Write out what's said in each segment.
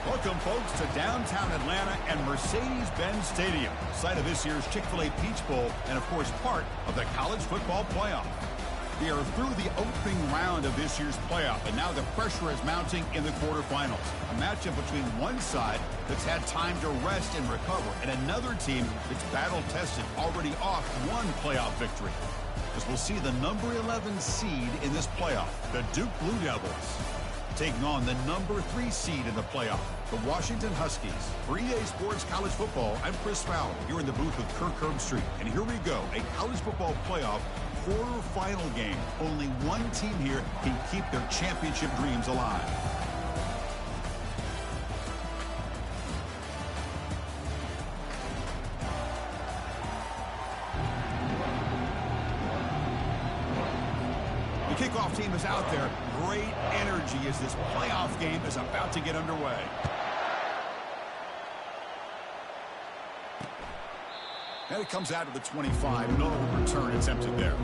Welcome, folks, to downtown Atlanta and Mercedes-Benz Stadium, site of this year's Chick-fil-A Peach Bowl and, of course, part of the college football playoff. We are through the opening round of this year's playoff, and now the pressure is mounting in the quarterfinals. A matchup between one side that's had time to rest and recover, and another team that's battle-tested, already off one playoff victory. As we'll see the number 11 seed in this playoff, the Duke Blue Devils, taking on the number 3 seed in the playoff, the Washington Huskies. For EA Sports College Football, I'm Chris Fowler, here in the booth with Kirk Herbstreit. And here we go, a college football playoff quarterfinal game. Only one team here can keep their championship dreams alive. The kickoff team is out there. Great energy as this playoff game is about to get underway. And it comes out of the 25. No return attempted there.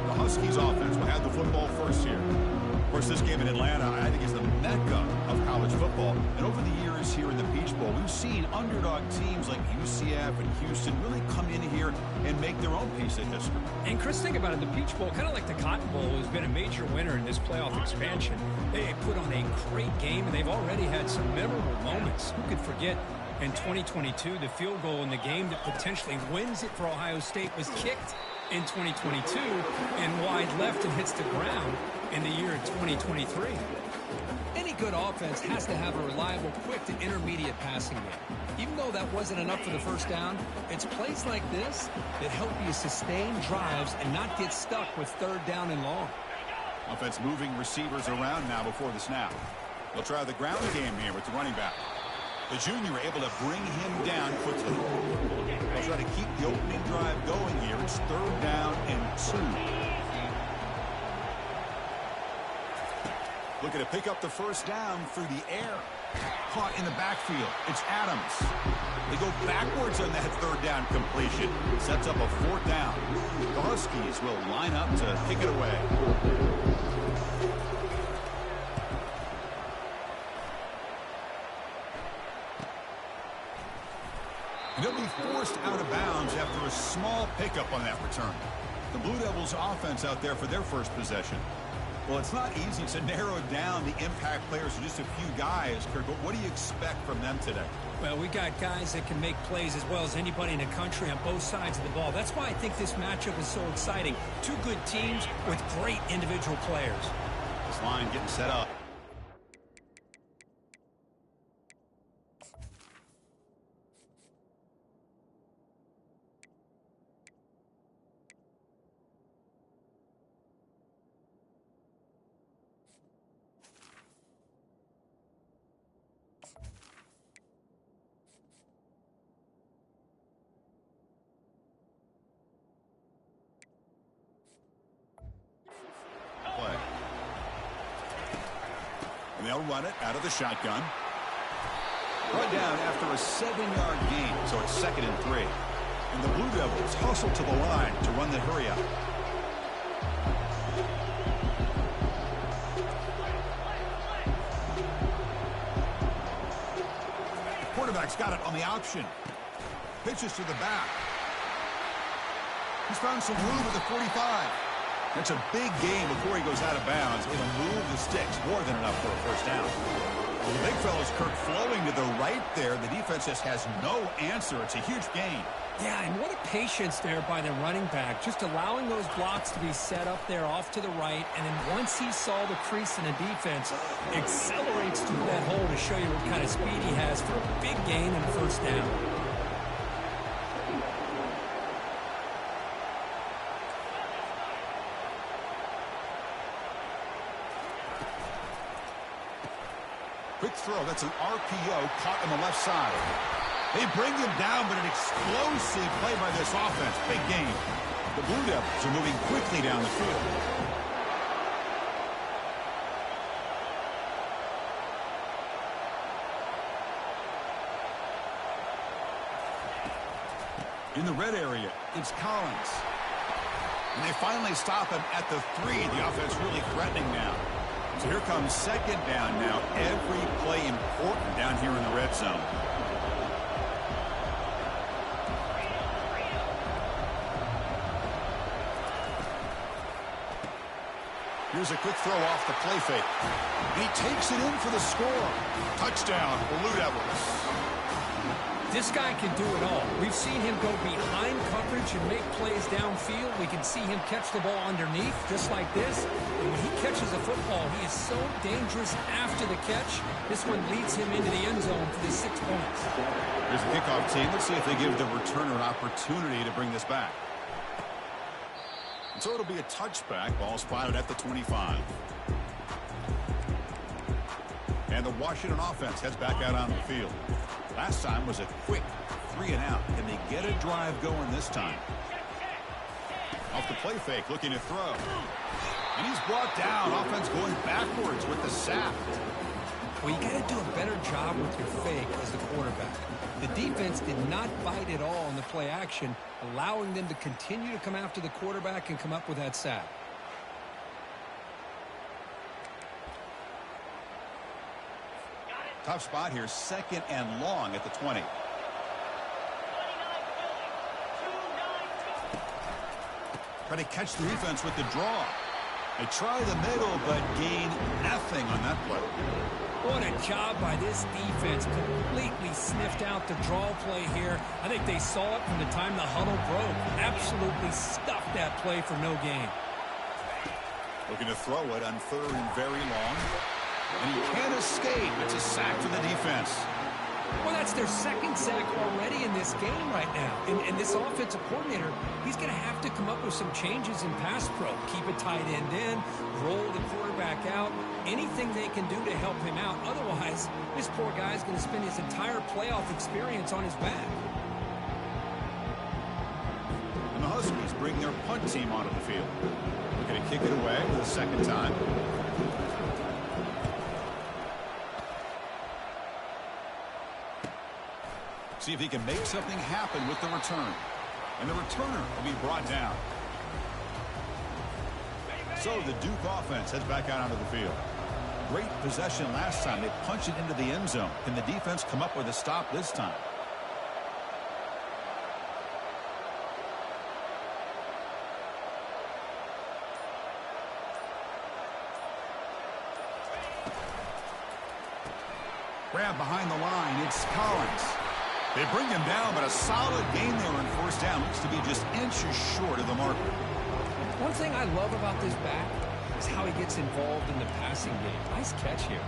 The Huskies offense will have the football first here. Of course, this game in Atlanta, I think, is the mecca of college football. And over the years here in the Peach Bowl, we've seen underdog teams like UCF and Houston really come in here and make their own piece of history. And Chris, think about it. The Peach Bowl, kind of like the Cotton Bowl, has been a major winner in this playoff expansion. They put on a great game, and they've already had some memorable moments. Who could forget in 2022, the field goal in the game that potentially wins it for Ohio State was kicked in 2022 and wide left and hits the ground in the year of 2023. Any good offense has to have a reliable, quick to intermediate passing game. Even though that wasn't enough for the first down, it's plays like this that help you sustain drives and not get stuck with third down and long. Offense moving receivers around now before the snap. They'll try the ground game here with the running back. The junior able to bring him down quickly. They'll try to keep the opening drive going here. It's third down and 2. Looking to pick up the first down through the air. Caught in the backfield. It's Adams. They go backwards on that third down completion. Sets up a fourth down. The Huskies will line up to kick it away. And he'll be forced out of bounds after a small pickup on that return. The Blue Devils offense out there for their first possession. Well, it's not easy to narrow down the impact players to just a few guys, Kirk, but what do you expect from them today? Well, we got guys that can make plays as well as anybody in the country on both sides of the ball. That's why I think this matchup is so exciting. Two good teams with great individual players. This line getting set up. And they'll run it out of the shotgun. Brought down after a 7-yard gain, so it's 2nd and 3. And the Blue Devils hustle to the line to run the hurry up. The quarterback's got it on the option. Pitches to the back. He's found some room at the 45. That's a big gain before he goes out of bounds. It'll move the sticks more than enough for a first down. Well, the big fella's Kirk flowing to the right there. The defense just has no answer. It's a huge gain. Yeah, and what a patience there by the running back. Just allowing those blocks to be set up there off to the right. And then once he saw the crease in the defense, accelerates through that hole to show you what kind of speed he has for a big gain and a first down. Quick throw. That's an RPO caught on the left side. They bring him down, but an explosive play by this offense. Big game. The Blue Devils are moving quickly down the field. In the red area, it's Collins. And they finally stop him at the 3. The offense really threatening now. So here comes second down now. Every play important down here in the red zone. Here's a quick throw off the play fake. And he takes it in for the score. Touchdown, Blue Devils. This guy can do it all. We've seen him go behind coverage and make plays downfield. We can see him catch the ball underneath, just like this. And when he catches a football, he is so dangerous after the catch. This one leads him into the end zone for the 6 points. Here's the kickoff team. Let's see if they give the returner an opportunity to bring this back. So it'll be a touchback. Ball spotted at the 25. And the Washington offense heads back out on the field. Last time was a quick 3 and out. Can they get a drive going this time? Off the play fake, looking to throw. And he's brought down. Offense going backwards with the sack. Well, you got to do a better job with your fake as the quarterback. The defense did not bite at all in the play action, allowing them to continue to come after the quarterback and come up with that sack. Tough spot here, second and long at the 20. Try to catch the defense with the draw. They try the middle, but gain nothing on that play. What a job by this defense. Completely sniffed out the draw play here. I think they saw it from the time the huddle broke. Absolutely stuffed that play for no gain. Looking to throw it on third and very long. And he can't escape. It's a sack for the defense. Well, that's their second sack already in this game right now. And this offensive coordinator, he's going to have to come up with some changes in pass pro. Keep a tight end in, roll the quarterback out, anything they can do to help him out. Otherwise, this poor guy's going to spend his entire playoff experience on his back. And the Huskies bring their punt team onto the field. They're going to kick it away for the second time. See if he can make something happen with the return. And the returner will be brought down. So the Duke offense heads back out onto the field. Great possession last time. They punched it into the end zone. Can the defense come up with a stop this time? Grab behind the line. It's Collins. They bring him down, but a solid gain there on first down. Looks to be just inches short of the marker. One thing I love about this back is how he gets involved in the passing game. Nice catch here.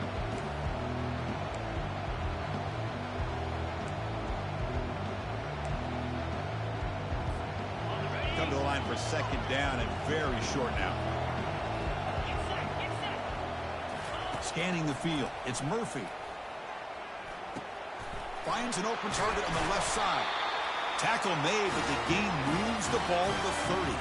Come to the line for second down and very short now. Scanning the field. It's Murphy. Finds an open target on the left side. Tackle made, but the game moves the ball to the 30.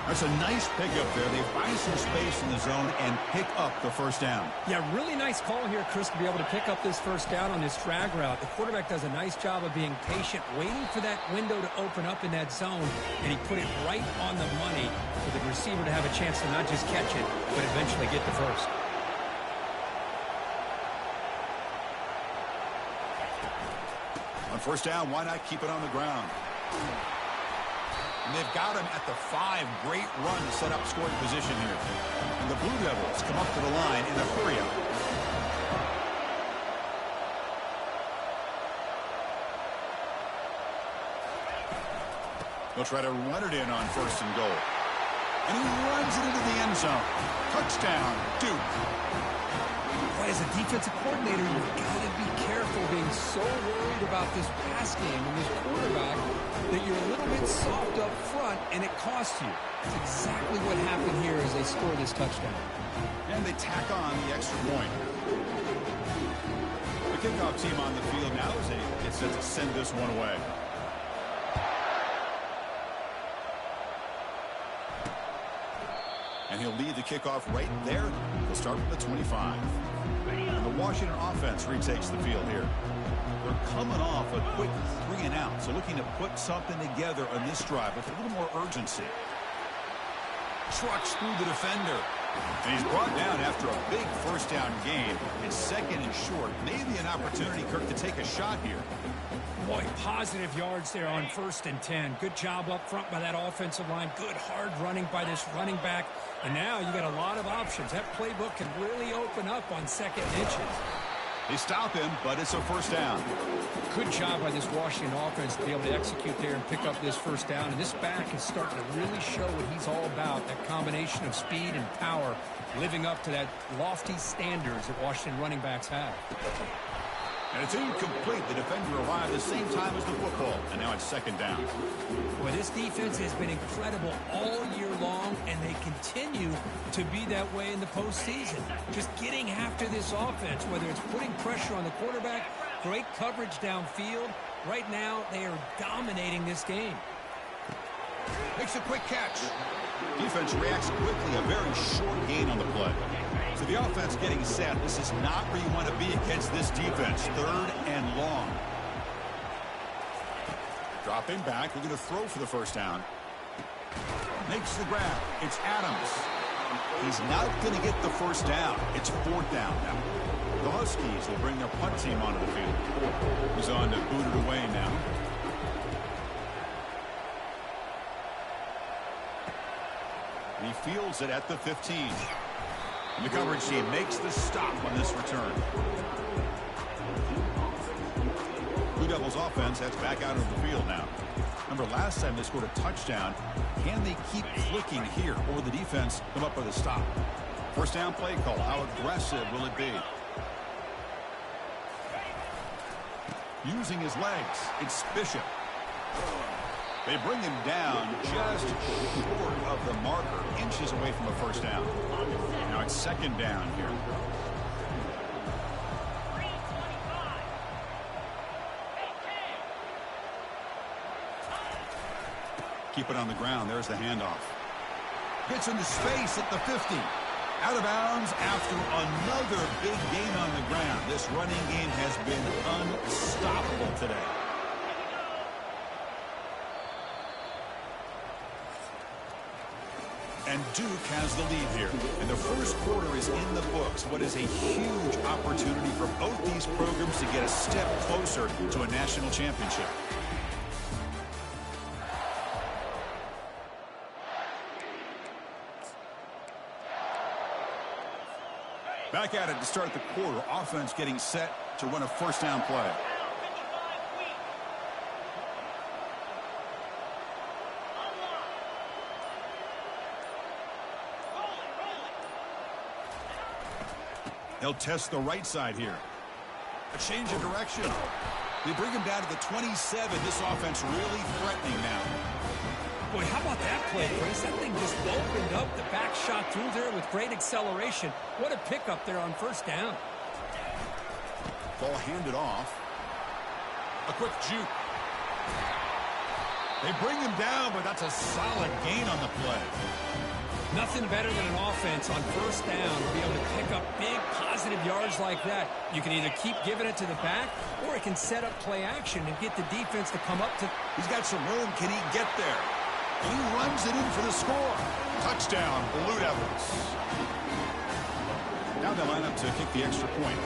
That's a nice pickup there. They find some space in the zone and pick up the first down. Yeah, really nice call here, Chris, to be able to pick up this first down on this drag route. The quarterback does a nice job of being patient, waiting for that window to open up in that zone, and he put it right on the money for the receiver to have a chance to not just catch it, but eventually get the first. On first down, why not keep it on the ground? And they've got him at the 5. Great run to set up scoring position here. And the Blue Devils come up to the line in a hurry-up. They'll try to run it in on first and goal. And he runs it into the end zone. Touchdown, Duke. Boy, as a defensive coordinator, you've got to be careful being so worried about this pass game and this quarterback that you're a little bit soft up front and it costs you. That's exactly what happened here as they score this touchdown. And they tack on the extra point. The kickoff team on the field now as they get set to send this one away. And he'll lead the kickoff right there. He'll start from the 25. And the Washington offense retakes the field here. They're coming off a quick 3 and out, so looking to put something together on this drive with a little more urgency. Trucks through the defender. And he's brought down after a big first down gain. It's second and short. Maybe an opportunity, Kirk, to take a shot here. Boy, positive yards there on 1st and 10. Good job up front by that offensive line. Good hard running by this running back. And now you got a lot of options. That playbook can really open up on 2nd and inches. They stop him, but it's a first down. Good job by this Washington offense to be able to execute there and pick up this first down. And this back is starting to really show what he's all about, that combination of speed and power, living up to that lofty standards that Washington running backs have. And it's incomplete. The defender arrived the same time as the football, and now it's 2nd down. Boy, this defense has been incredible all year long, and they continue to be that way in the postseason. Just getting after this offense, whether it's putting pressure on the quarterback, great coverage downfield. Right now, they are dominating this game. Makes a quick catch. Defense reacts quickly, a very short gain on the play. So the offense getting set. This is not where you want to be against this defense. 3rd and long. Dropping back. We're going to throw for the first down. Makes the grab. It's Adams. He's not going to get the first down. It's 4th down now. The Huskies will bring their punt team onto the field. He's on to boot it away now. And he fields it at the 15. And the coverage team makes the stop on this return. Blue Devils offense heads back out of the field now. Remember, last time they scored a touchdown. Can they keep clicking here, or will the defense come up with a stop? First down play call. How aggressive will it be? Using his legs, it's Bishop. They bring him down just short of the marker, inches away from a first down. Now it's 2nd down here. Keep it on the ground. There's the handoff. Gets into space at the 50. Out of bounds after another big gain on the ground. This running game has been unstoppable today. And Duke has the lead here. And the first quarter is in the books. What is a huge opportunity for both these programs to get a step closer to a national championship. Back at it to start the quarter. Offense getting set to run a first down play. They'll test the right side here. A change of direction. They bring him down to the 27. This offense really threatening now. Boy, how about that play, Chris? That thing just opened up. The back shot through there with great acceleration. What a pickup there on first down. Ball handed off. A quick juke. They bring him down, but that's a solid gain on the play. Nothing better than an offense on first down to be able to pick up big positive yards like that. You can either keep giving it to the back, or it can set up play action and get the defense to come up to. He's got some room. Can he get there? And he runs it in for the score. Touchdown, Blue Devils. Now they line up to kick the extra point.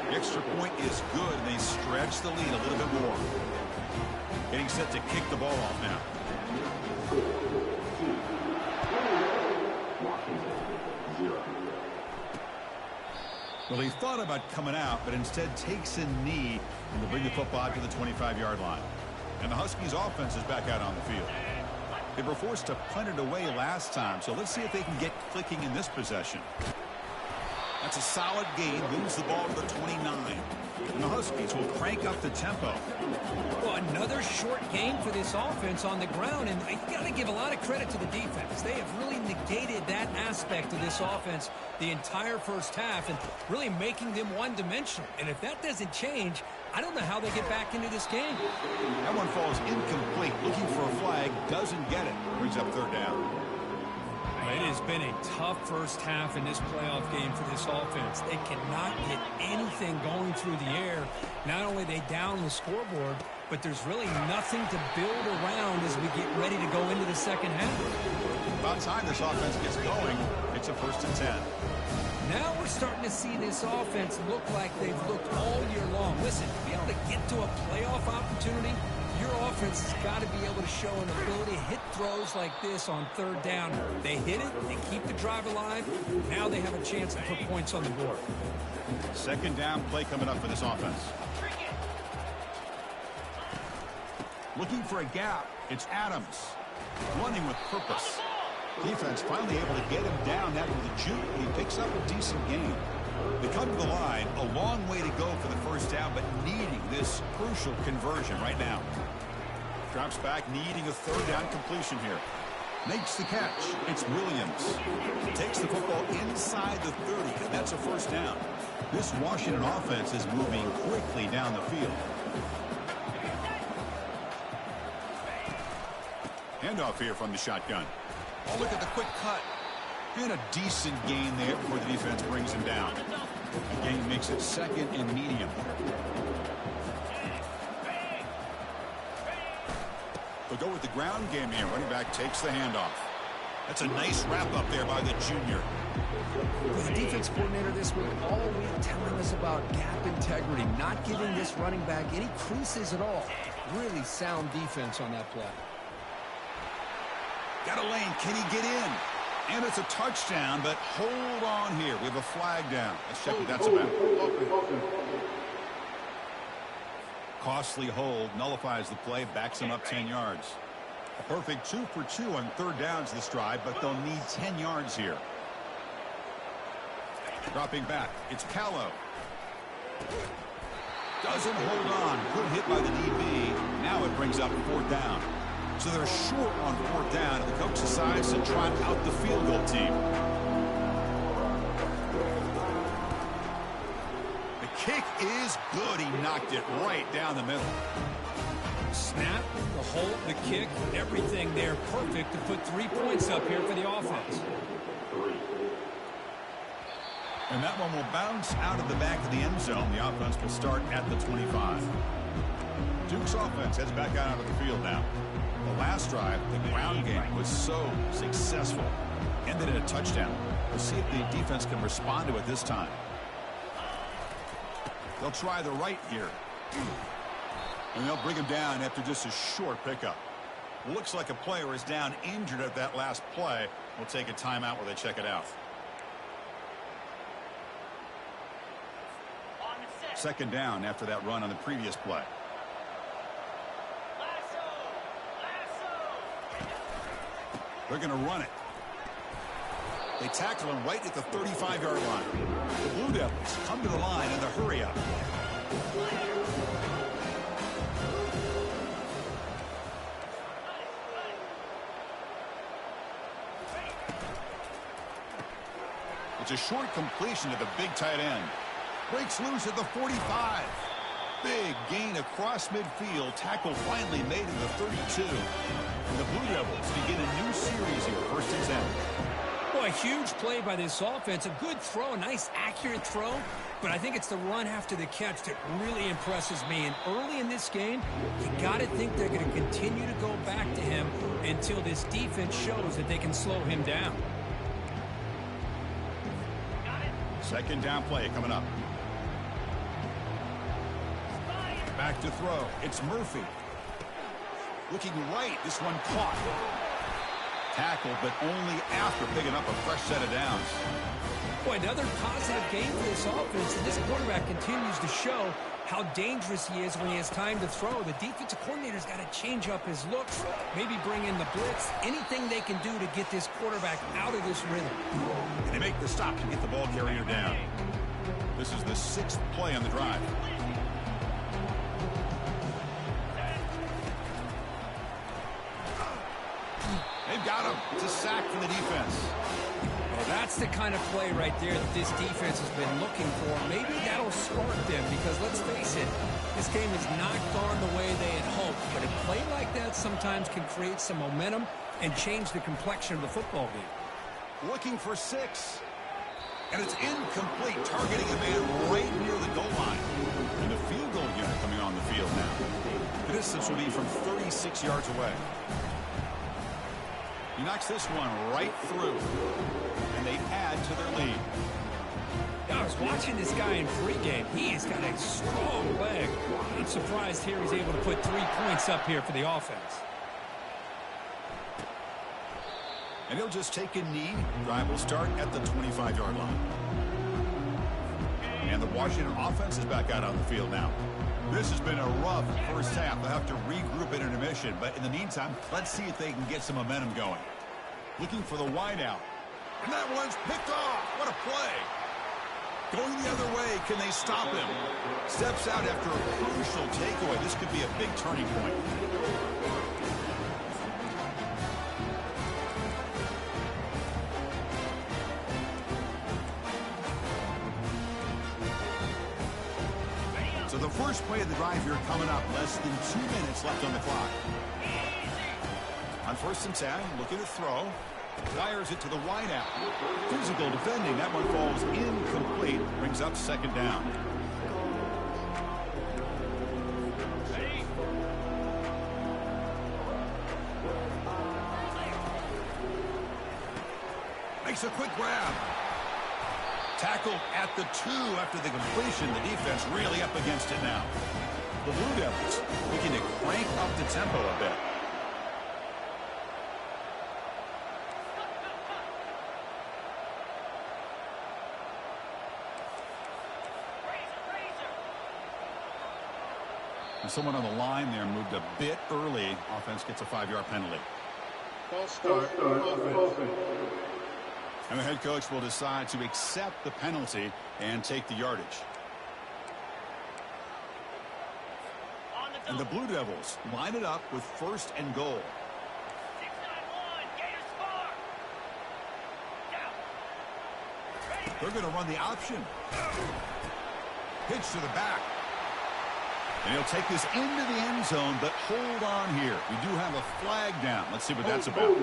The extra point is good, and they stretch the lead a little bit more. Getting set to kick the ball off now. Well, he thought about coming out, but instead takes a knee and to bring the football to the 25-yard line. And the Huskies offense is back out on the field. They were forced to punt it away last time, so let's see if they can get clicking in this possession. That's a solid gain, moves the ball to the 29. And the Huskies will crank up the tempo. Well, another short gain for this offense on the ground, and you got to give a lot of credit to the defense. They have really negated that aspect of this offense the entire first half and really making them one-dimensional. And if that doesn't change, I don't know how they get back into this game. That one falls incomplete. Looking for a flag, doesn't get it. Brings up third down. It has been a tough first half in this playoff game for this offense. They cannot get anything going through the air. Not only are they down the scoreboard, but there's really nothing to build around as we get ready to go into the second half. About time this offense gets going. It's a 1st and 10. Now we're starting to see this offense look like they've looked all year long. Listen, to be able to get to a playoff opportunity, your offense has got to be able to show an ability to hit throws like this on 3rd down. They hit it, they keep the drive alive. Now they have a chance to put points on the board. 2nd down play coming up for this offense. Looking for a gap. It's Adams. Running with purpose. Defense finally able to get him down after the juke. He picks up a decent gain. They come to the line. A long way to go for the 1st down, but needing this crucial conversion right now. Drops back, needing a 3rd down completion here. Makes the catch. It's Williams. Takes the football inside the 30, and that's a 1st down. This Washington offense is moving quickly down the field. Handoff here from the shotgun. Oh, look at the quick cut. And a decent gain there before the defense brings him down. The gain makes it 2nd and medium. They'll go with the ground game here. Running back takes the handoff. That's a nice wrap up there by the junior. The defense coordinator this week all week telling us about gap integrity, not giving this running back any creases at all. Really sound defense on that play. Got a lane. Can he get in? And it's a touchdown, but hold on here. We have a flag down. Let's check what that's about. Costly hold. Nullifies the play. Backs him up 10 yards. A perfect 2 for 2 on 3rd downs this drive, but they'll need 10 yards here. Dropping back. It's Callow. Doesn't hold on. Good hit by the DB. Now it brings up 4th down. So they're short on 4th down, and the coach decides to trot out the field goal team. The kick is good. He knocked it right down the middle. Snap, the hold, the kick, everything there perfect to put 3 points up here for the offense. And that one will bounce out of the back of the end zone. The offense will start at the 25. Duke's offense heads back out onto the field now. The last drive, the ground game was so successful. Ended in a touchdown. We'll see if the defense can respond to it this time. They'll try the right here. And they'll bring him down after just a short pickup. Looks like a player is down injured at that last play. We'll take a timeout where they check it out. 2nd down after that run on the previous play. They're going to run it. They tackle him right at the 35-yard line. The Blue Devils come to the line in the hurry up. It's a short completion to the big tight end. Breaks loose at the 45. Big gain across midfield. Tackle finally made in the 32. And the Blue Devils begin a new series here, 1st and 10. Boy, a huge play by this offense. A good throw, a nice accurate throw. But I think it's the run after the catch that really impresses me. And early in this game, you got to think they're going to continue to go back to him until this defense shows that they can slow him down. 2nd down play coming up. Back to throw. It's Murphy. Looking right. This one caught. Tackled, but only after picking up a fresh set of downs. Boy, another positive game for this offense. And this quarterback continues to show how dangerous he is when he has time to throw. The defensive coordinator's got to change up his looks, maybe bring in the blitz, anything they can do to get this quarterback out of this rhythm. And they make the stop to get the ball carrier down. This is the 6th play on the drive. They've got him. It's a sack from the defense. Well, that's the kind of play right there that this defense has been looking for. Maybe that'll spark them because, let's face it, this game has not gone the way they had hoped. But a play like that sometimes can create some momentum and change the complexion of the football game. Looking for 6. And it's incomplete, targeting a man right near the goal line. And the field goal unit coming on the field now. It distance will be from 36 yards away. He knocks this one right through, and they add to their lead. I was watching this guy in pregame. He has got a strong leg. I'm surprised here he's able to put 3 points up here for the offense. And he'll just take a knee. Drive will start at the 25-yard line. And the Washington offense is back out on the field now. This has been a rough first half. They'll have to regroup at intermission. But in the meantime, let's see if they can get some momentum going. Looking for the wideout. And that one's picked off. What a play. Going the other way. Can they stop him? Steps out after a crucial takeaway. This could be a big turning point. So the first play of the drive here coming up. Less than 2 minutes left on the clock. On 1st and 10, looking to throw. Fires it to the wideout. Physical defending. That one falls incomplete. Brings up 2nd down. Makes a quick grab. Tackled at the 2 after the completion. The defense really up against it now. The Blue Devils looking to crank up the tempo a bit. And someone on the line there moved a bit early. Offense gets a 5-yard penalty. False start. Offense. And the head coach will decide to accept the penalty and take the yardage. And the Blue Devils line it up with 1st and goal. 6-9-1, Gators far. Down. They're going to run the option. Pitch to the back. And he'll take this into the end zone, but hold on here. We do have a flag down. Let's see what that's about.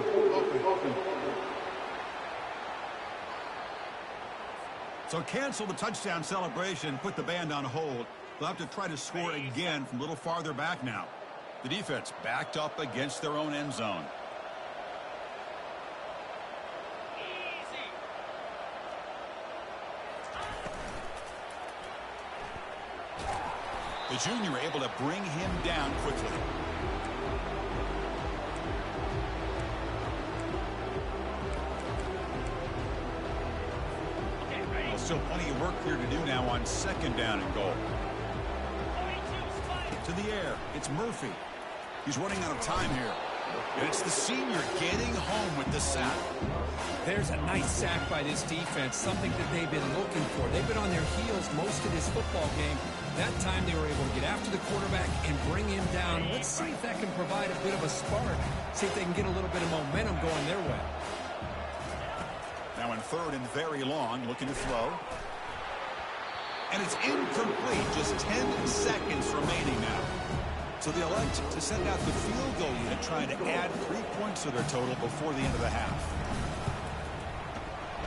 So cancel the touchdown celebration, put the band on hold. They'll have to try to score again from a little farther back now. The defense backed up against their own end zone. The junior able to bring him down quickly. Well, still plenty of work here to do now on 2nd down and goal. To the air, it's Murphy. He's running out of time here. And it's the senior getting home with the sack. There's a nice sack by this defense, something that they've been looking for. They've been on their heels most of this football game. That time they were able to get after the quarterback and bring him down. Let's see if that can provide a bit of a spark. See if they can get a little bit of momentum going their way. Now in 3rd and very long, looking to throw. And it's incomplete. Just 10 seconds remaining now. So they elect to send out the field goal unit, trying to add 3 points to their total before the end of the half.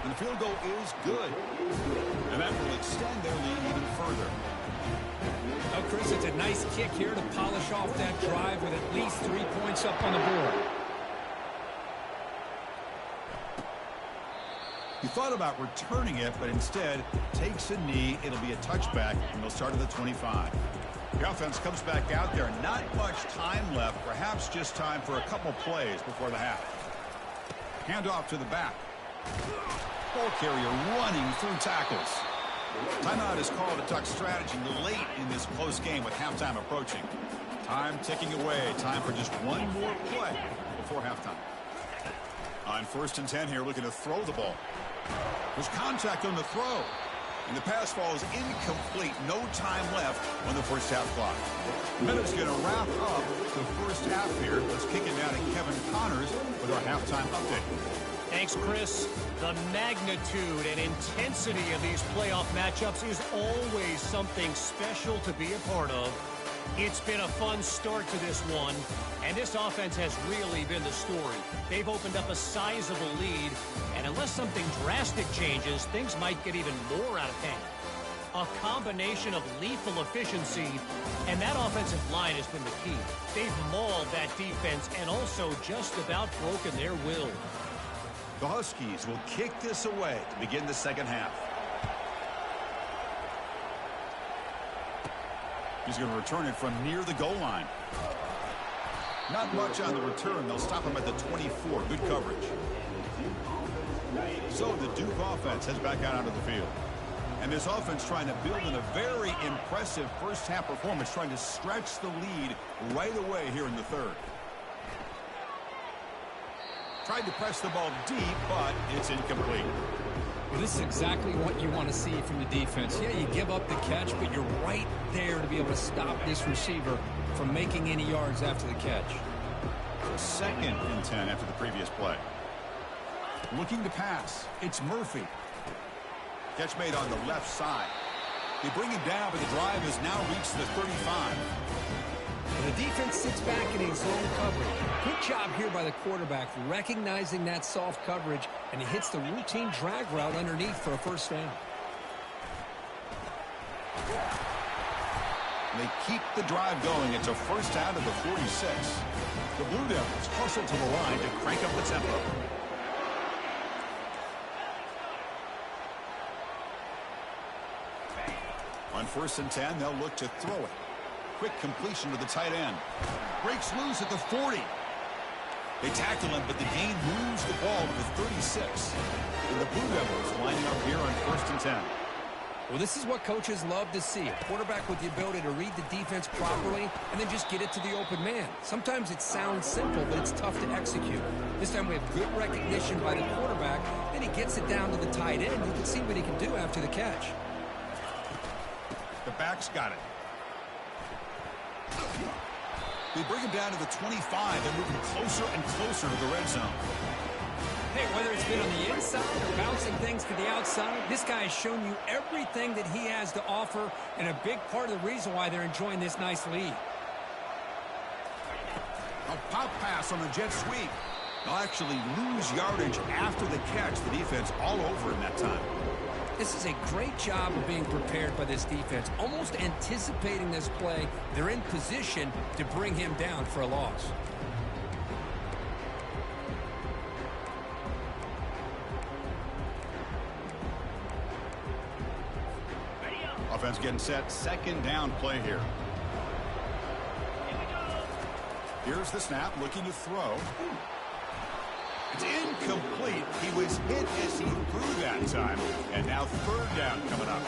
And the field goal is good. And that will extend their lead even further. Oh, Chris, it's a nice kick here to polish off that drive with at least 3 points up on the board. He thought about returning it, but instead takes a knee. It'll be a touchback, and they'll start at the 25. The offense comes back out there. Not much time left. Perhaps just time for a couple plays before the half. Handoff to the back. Ball carrier running through tackles. Timeout is called to tuck strategy late in this close game with halftime approaching. Time ticking away. Time for just one more play before halftime. On 1st and 10 here, looking to throw the ball. There's contact on the throw. And the pass falls incomplete. No time left on the first half clock. Minute's going to wrap up the first half here. Let's kick it down to Kevin Connors with our halftime update. Thanks, Chris. The magnitude and intensity of these playoff matchups is always something special to be a part of. It's been a fun start to this one, and this offense has really been the story. They've opened up a sizable lead, and unless something drastic changes, things might get even more out of hand. A combination of lethal efficiency, and that offensive line has been the key. They've mauled that defense and also just about broken their will. The Huskies will kick this away to begin the second half. He's going to return it from near the goal line. Not much on the return. They'll stop him at the 24. Good coverage. So the Duke offense heads back out onto the field. And this offense trying to build in a very impressive first half performance, trying to stretch the lead right away here in the third. Tried to press the ball deep, but it's incomplete. Well, this is exactly what you want to see from the defense. Yeah, you give up the catch, but you're right there to be able to stop this receiver from making any yards after the catch. 2nd and 10 after the previous play. Looking to pass. It's Murphy. Catch made on the left side. They bring him down, but the drive has now reached the 35. And the defense sits back in his zone coverage. Good job here by the quarterback recognizing that soft coverage, and he hits the routine drag route underneath for a first down. They keep the drive going. It's a first down to the 46. The Blue Devils hustle to the line to crank up the tempo. On 1st and 10, they'll look to throw it. Quick completion to the tight end. Breaks loose at the 40. They tackle him, but the gain moves the ball to the 36. And the Blue Devils lining up here on 1st and 10. Well, this is what coaches love to see. A quarterback with the ability to read the defense properly and then just get it to the open man. Sometimes it sounds simple, but it's tough to execute. This time we have good recognition by the quarterback, and he gets it down to the tight end. You can see what he can do after the catch. The back's got it. They bring him down to the 25 and moving closer and closer to the red zone. Hey, whether it's been on the inside or bouncing things to the outside, this guy has shown you everything that he has to offer, and a big part of the reason why they're enjoying this nice lead. A pop pass on the jet sweep. They'll actually lose yardage after the catch. The defense all over him that time. This is a great job of being prepared by this defense, almost anticipating this play. They're in position to bring him down for a loss. Offense getting set. 2nd down play here. Here's the snap, looking to throw. It's incomplete. He was hit as he threw that time. And now 3rd down coming up.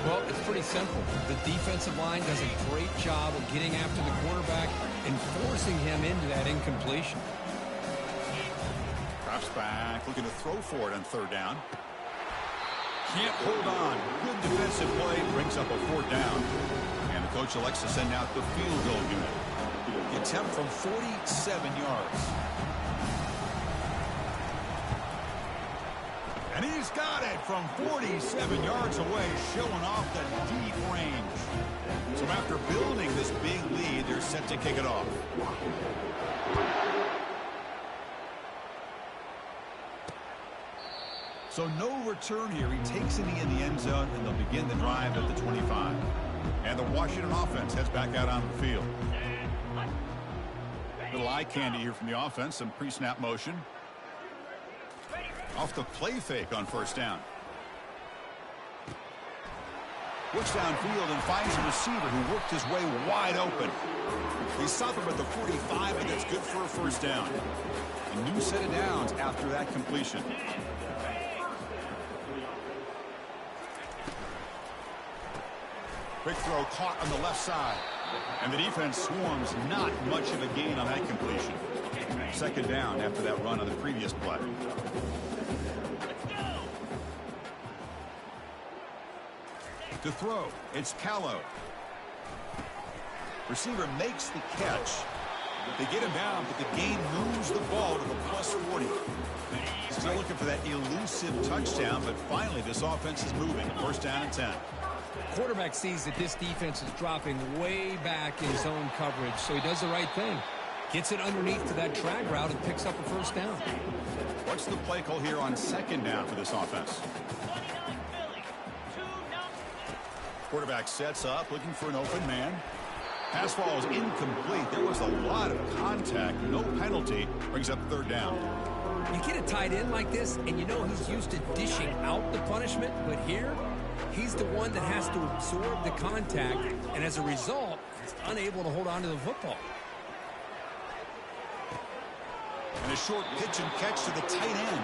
Well, it's pretty simple. The defensive line does a great job of getting after the quarterback and forcing him into that incompletion. Drops back, looking to throw for it on 3rd down. Can't hold on. Good defensive play, brings up a 4th down. And the coach elects to send out the field goal unit. The attempt from 47 yards. And he's got it from 47 yards away, showing off the deep range. So after building this big lead, they're set to kick it off. So no return here. He takes it in the end zone, and they'll begin the drive at the 25. And the Washington offense heads back out on the field. Little eye candy here from the offense. Some pre-snap motion. Off the play fake on 1st down. Looks downfield and finds a receiver who worked his way wide open. They stop him at the 45, and that's good for a 1st down. A new set of downs after that completion. Quick throw caught on the left side. And the defense swarms, not much of a gain on that completion. 2nd down after that run on the previous play. To throw, it's Callow. Receiver makes the catch. They get him down, but the gain moves the ball to the plus 40. Still looking for that elusive touchdown, but finally this offense is moving. 1st down and 10. Quarterback sees that this defense is dropping way back in zone coverage, so he does the right thing. Gets it underneath to that drag route and picks up a 1st down. What's the play call here on 2nd down for this offense? Quarterback sets up, looking for an open man. Pass falls incomplete. There was a lot of contact. No penalty. Brings up third down. You get a tight end like this, and you know he's used to dishing out the punishment, but here, he's the one that has to absorb the contact, and as a result, he's unable to hold on to the football. And a short pitch and catch to the tight end.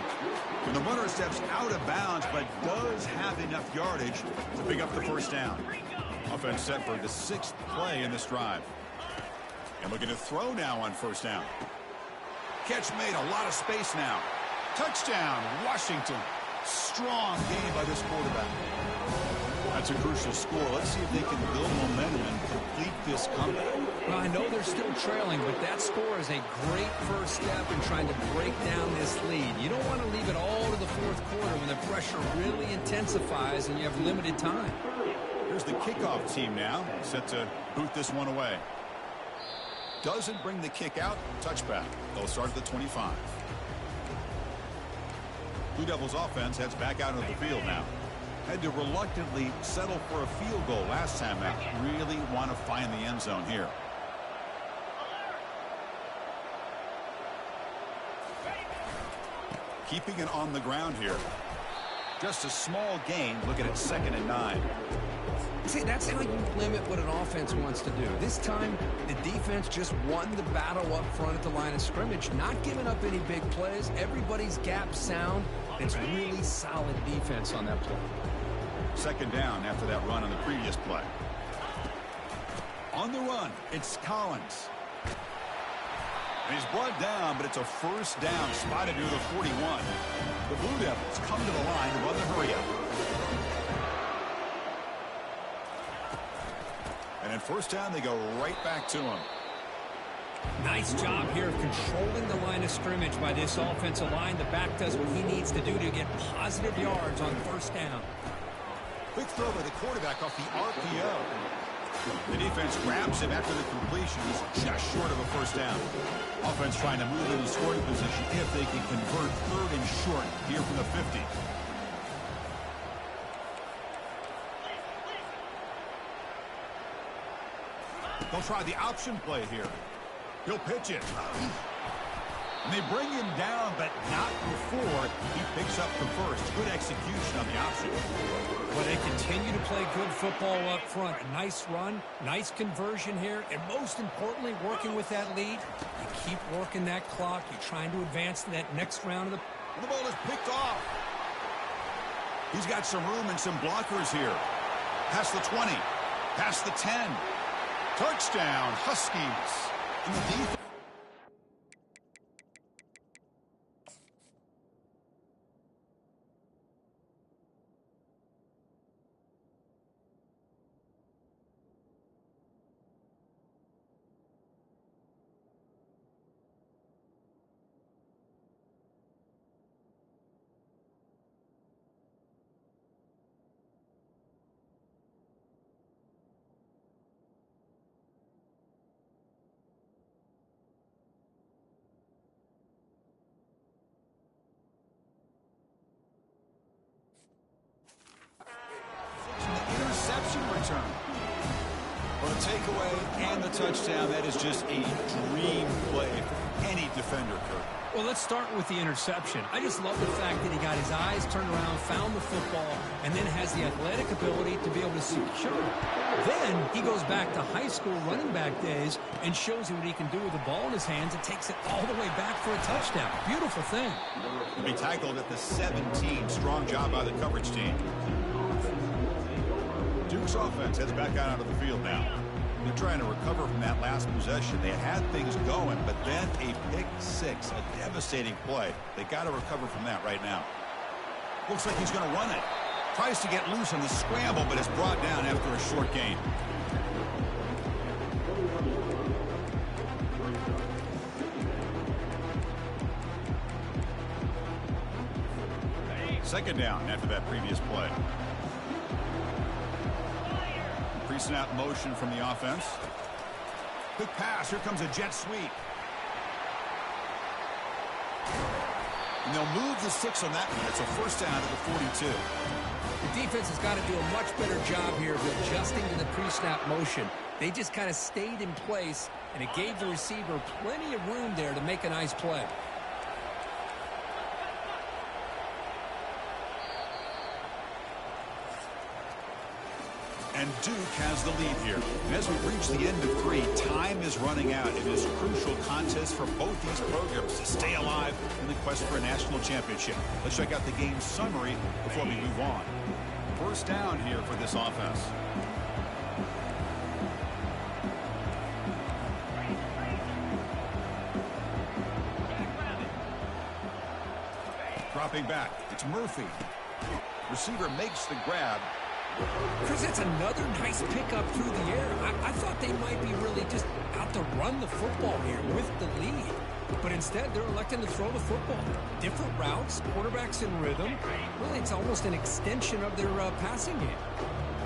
And the runner steps out of bounds, but does have enough yardage to pick up the first down. Offense set for the 6th play in this drive. And looking to throw now on first down. Catch made, a lot of space now. Touchdown, Washington. Strong game by this quarterback. That's a crucial score. Let's see if they can build momentum and complete this comeback. Well, I know they're still trailing, but that score is a great first step in trying to break down this lead. You don't want to leave it all to the fourth quarter when the pressure really intensifies and you have limited time. Here's the kickoff team now, set to boot this one away. Doesn't bring the kick out. Touchback. They'll start at the 25. Blue Devils offense heads back out of the field now. Had to reluctantly settle for a field goal last time out. Really want to find the end zone here. Keeping it on the ground here. Just a small gain. Looking at 2nd and 9. See, that's how you limit what an offense wants to do. This time, the defense just won the battle up front at the line of scrimmage, not giving up any big plays. Everybody's gap sound. It's really solid defense on that play. 2nd down after that run on the previous play. On the run, it's Collins. And he's brought down, but it's a first down spotted near the 41. The Blue Devils come to the line to run the hurry-up. And at first down, they go right back to him. Nice job here of controlling the line of scrimmage by this offensive line. The back does what he needs to do to get positive yards on first down. Quick throw by the quarterback off the RPO. The defense grabs him after the completion. He's just short of a first down. Offense trying to move into scoring position if they can convert 3rd and short here from the 50. They'll try the option play here. He'll pitch it. And they bring him down, but not before he picks up the first. Good execution on the option. Well, they continue to play good football up front. A nice run, nice conversion here, and most importantly, working with that lead. You keep working that clock. You're trying to advance to that next round of the... And the ball is picked off. He's got some room and some blockers here. Past the 20. Past the 10. Touchdown, Huskies. And the defense. Return. For the takeaway and the touchdown, that is just a dream play for any defender, Kurt. Well, let's start with the interception. I just love the fact that he got his eyes turned around, found the football, and then has the athletic ability to be able to secure it. Then he goes back to high school running back days and shows you what he can do with the ball in his hands and takes it all the way back for a touchdown. Beautiful thing. He'll be tackled at the 17. Strong job by the coverage team. Duke's offense heads back out of the field now. They're trying to recover from that last possession. They had things going, but then a pick six, a devastating play. They got to recover from that right now. Looks like he's going to run it. Tries to get loose on the scramble, but it's brought down after a short gain. Second down after that previous play. Pre-snap motion from the offense. Quick pass. Here comes a jet sweep. And they'll move the six on that one. It's a first down to the 42. The defense has got to do a much better job here of adjusting to the pre-snap motion. They just kind of stayed in place, and it gave the receiver plenty of room there to make a nice play. And Duke has the lead here. And as we reach the end of 3, time is running out. It is a crucial contest for both these programs to stay alive in the quest for a national championship. Let's check out the game summary before we move on. First down here for this offense. Dropping back, it's Murphy. Receiver makes the grab. Chris, it's another nice pickup through the air. I thought they might be really just out to run the football here with the lead. But instead, they're electing to throw the football. Different routes, quarterbacks in rhythm. Really, it's almost an extension of their passing game.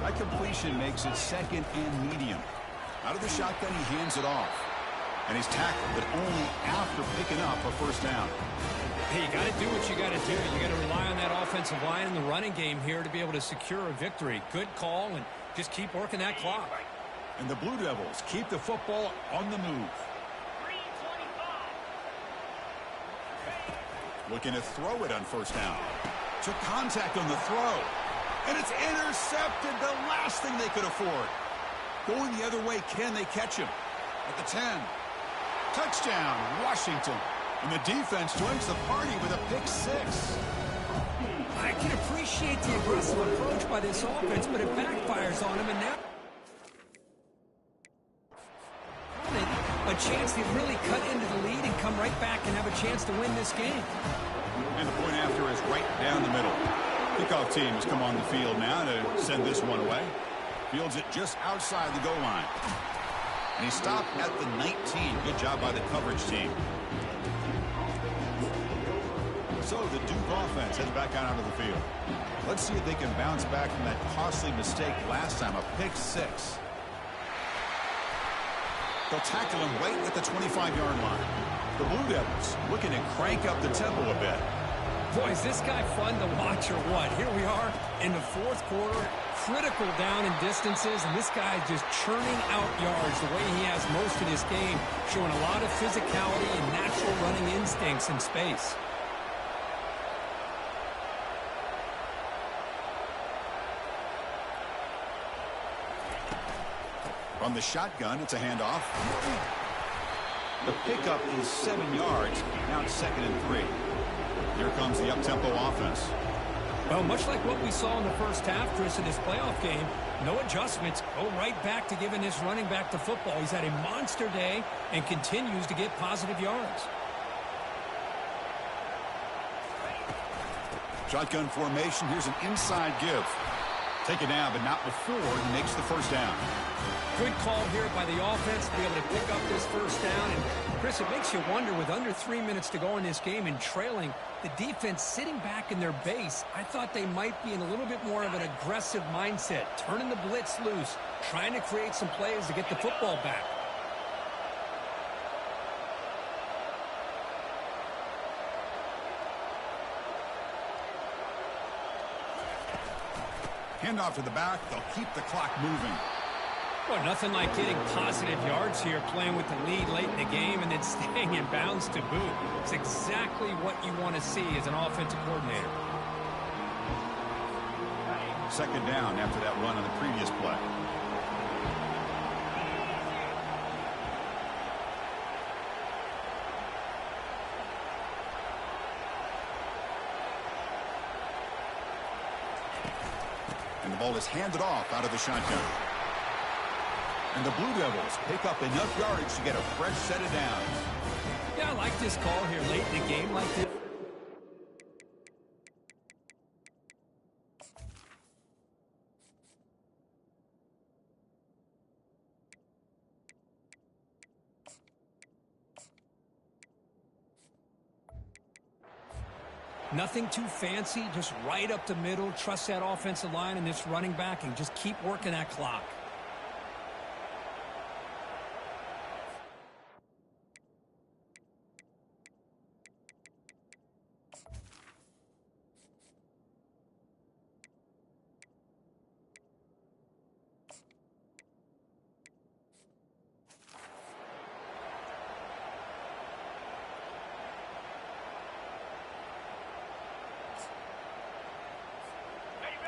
That completion makes it second and medium. Out of the shotgun, he hands it off. And he's tackled, but only after picking up a first down. Hey, you got to do what you got to do. You got to rely on that offensive line in the running game here to be able to secure a victory. Good call, and just keep working that clock. And the Blue Devils keep the football on the move. Looking to throw it on first down. Took contact on the throw. And it's intercepted, the last thing they could afford. Going the other way, can they catch him? At the 10. Touchdown, Washington. And the defense joins the party with a pick 6. I can appreciate the aggressive approach by this offense, but it backfires on him, and now a chance to really cut into the lead and come right back and have a chance to win this game. And the point after is right down the middle. Kickoff team has come on the field now to send this one away. Fields it just outside the goal line. And he stopped at the 19. Good job by the coverage team. So the Duke offense heads back out onto the field. Let's see if they can bounce back from that costly mistake last time, a pick 6. They'll tackle him right at the 25-yard line. The Blue Devils looking to crank up the tempo a bit. Boy, is this guy fun to watch or what? Here we are in the fourth quarter, critical down in distances, and this guy is just churning out yards the way he has most of this game, showing a lot of physicality and natural running instincts in space. From the shotgun, it's a handoff. The pickup is 7 yards. Now it's 2nd and 3. Here comes the up-tempo offense. Well, much like what we saw in the first half, Chris, in this playoff game, no adjustments. Go right back to giving this running back the football. He's had a monster day and continues to get positive yards. Shotgun formation. Here's an inside give. Take it down, but not before he makes the first down. Good call here by the offense to be able to pick up this first down. And, Chris, it makes you wonder, with under 3 minutes to go in this game and trailing, the defense sitting back in their base, I thought they might be in a little bit more of an aggressive mindset, turning the blitz loose, trying to create some plays to get the football back. Handoff to the back. They'll keep the clock moving. Well, nothing like getting positive yards here, playing with the lead late in the game and then staying in bounds to boot. It's exactly what you want to see as an offensive coordinator. Second down after that run on the previous play. And the ball is handed off out of the shotgun. And the Blue Devils pick up enough yardage to get a fresh set of downs. Yeah, I like this call here late in the game like this. Nothing too fancy, just right up the middle. Trust that offensive line and this running back and just keep working that clock.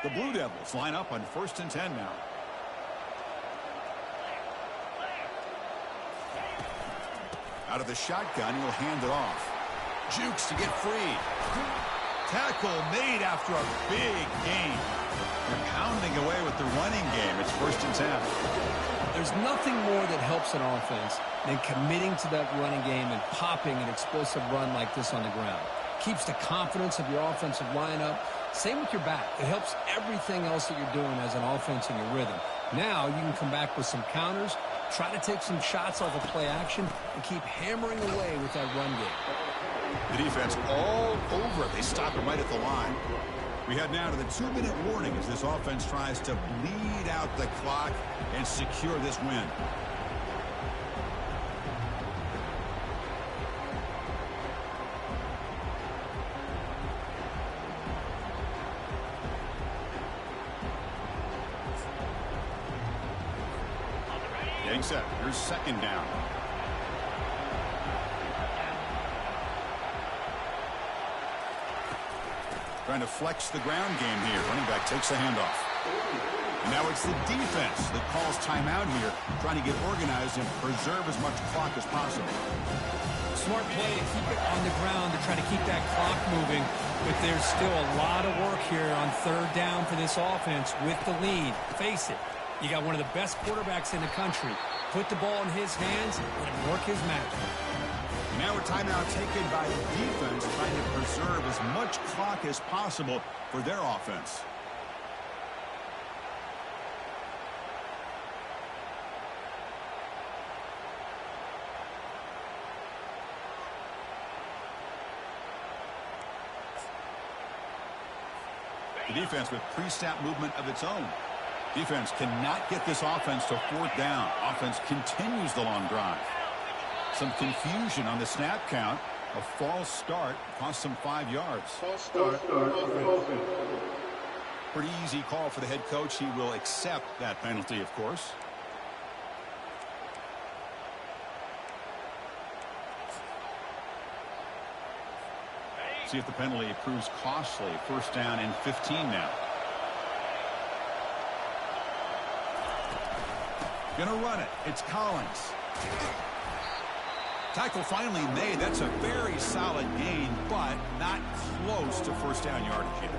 The Blue Devils line up on 1st and 10 now. Out of the shotgun, he'll hand it off. Jukes to get free. Tackle made after a big gain. They're pounding away with the running game. It's 1st and 10. There's nothing more that helps an offense than committing to that running game and popping an explosive run like this on the ground. Keeps the confidence of your offensive lineup. Same with your back. It helps everything else that you're doing as an offense in your rhythm. Now you can come back with some counters, try to take some shots off of play action, and keep hammering away with that run game. The defense all over it. They stop him right at the line. We head now to the 2-minute warning as this offense tries to bleed out the clock and secure this win. Getting set. Here's 2nd down. Trying to flex the ground game here. Running back takes the handoff. And now it's the defense that calls timeout here, trying to get organized and preserve as much clock as possible. Smart play to keep it on the ground to try to keep that clock moving, but there's still a lot of work here on 3rd down for this offense with the lead. Face it, you got one of the best quarterbacks in the country. Put the ball in his hands and work his magic. Now a timeout taken by the defense, trying to preserve as much clock as possible for their offense. The defense with pre-snap movement of its own. Defense cannot get this offense to 4th down. Offense continues the long drive. Some confusion on the snap count. A false start cost them 5 yards. False start. Pretty easy call for the head coach. He will accept that penalty, of course. See if the penalty proves costly. 1st down and 15 now. Gonna run it. It's Collins. Tackle finally made. That's a very solid gain, but not close to 1st down yardage yet.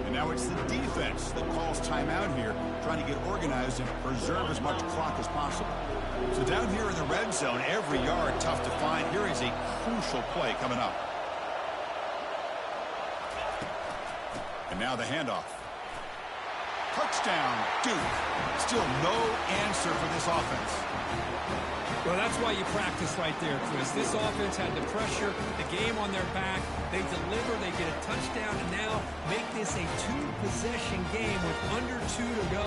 And now it's the defense that calls timeout here, trying to get organized and preserve as much clock as possible. So down here in the red zone, every yard tough to find. Here is a crucial play coming up. And now the handoff. Touchdown, Duke. Still no answer for this offense. Well, that's why you practice right there, Chris. This offense had the pressure, the game on their back. They deliver, they get a touchdown, and now make this a 2-possession game with under 2 to go.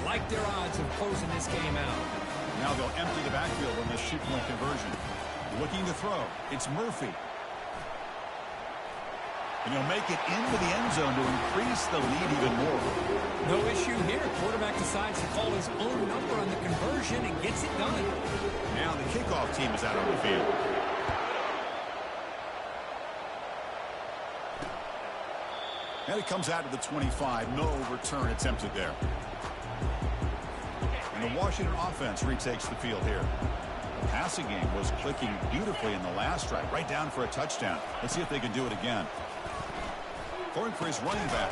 Like their odds of closing this game out. Now they'll empty the backfield on this shoot-point conversion. Looking to throw. It's Murphy. And he'll make it into the end zone to increase the lead even more. No issue here. Quarterback decides to call his own number on the conversion and gets it done. Now the kickoff team is out on the field. And it comes out to the 25. No return attempted there. And the Washington offense retakes the field here. The passing game was clicking beautifully in the last drive, right down for a touchdown. Let's see if they can do it again. Going for his running back.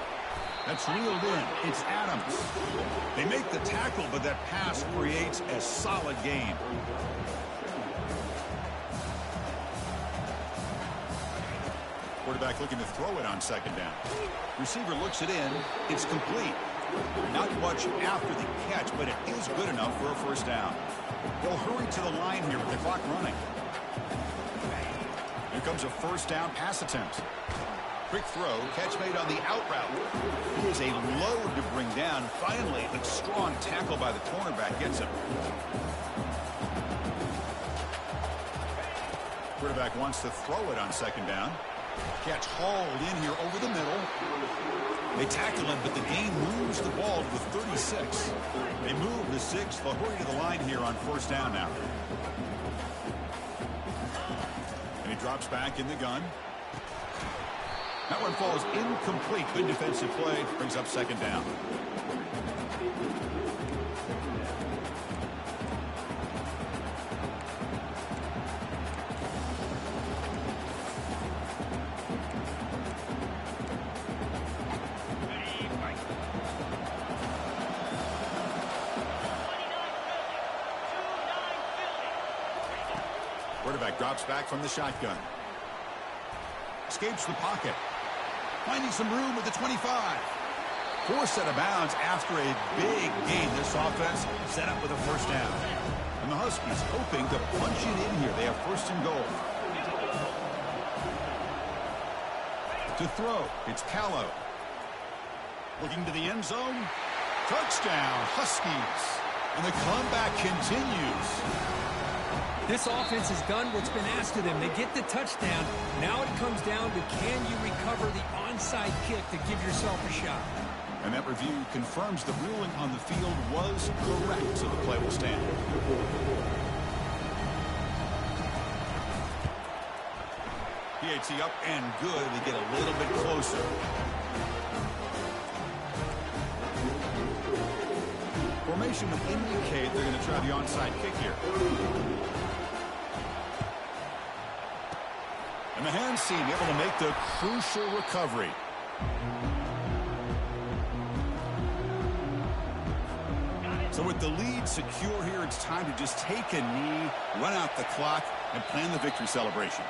That's reeled in. It's Adams. They make the tackle, but that pass creates a solid gain. Quarterback looking to throw it on 2nd down. Receiver looks it in. It's complete. Not much after the catch, but it is good enough for a 1st down. They'll hurry to the line here with the clock running. Here comes a 1st down pass attempt. Quick throw, catch made on the out route. It was a load to bring down. Finally, a strong tackle by the cornerback gets him. Quarterback wants to throw it on 2nd down. Catch hauled in here over the middle. They tackle him, but the game moves the ball to the 36. They move the 6. They'll hurry to the line here on 1st down now. And he drops back in the gun. That one falls incomplete. Good defensive play. Brings up second down. Quarterback drops back from the shotgun. Escapes the pocket. Finding some room at the 25. Forced out of bounds after a big gain. This offense set up with a first down. And the Huskies hoping to punch it in here. They have first and goal. To throw, it's Callow. Looking to the end zone. Touchdown, Huskies. And the comeback continues. This offense has done what's been asked of them. They get the touchdown. Now it comes down to, can you recover the onside kick to give yourself a shot? And that review confirms the ruling on the field was correct, so the play will stand. PAT up and good. They get a little bit closer. Formation would indicate they're going to try the onside kick here. And the hands seem able to make the crucial recovery. So with the lead secure here, it's time to just take a knee, run out the clock, and plan the victory celebration.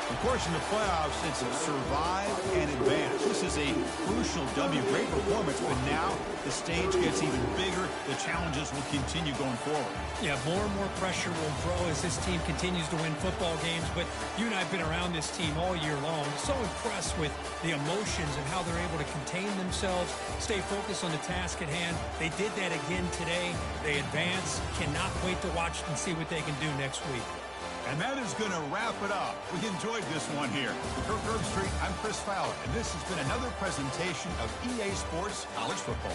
Of course, in the playoffs, it's survive and advance. This is a crucial W. Great performance, but now the stage gets even bigger. The challenges will continue going forward. Yeah, more and more pressure will grow as this team continues to win football games. But you and I have been around this team all year long. So impressed with the emotions and how they're able to contain themselves, stay focused on the task at hand. They did that again today. They advance. Cannot wait to watch and see what they can do next week. And that is going to wrap it up. We enjoyed this one here. For Kirk Herbstreit, I'm Chris Fowler, and this has been another presentation of EA Sports College Football.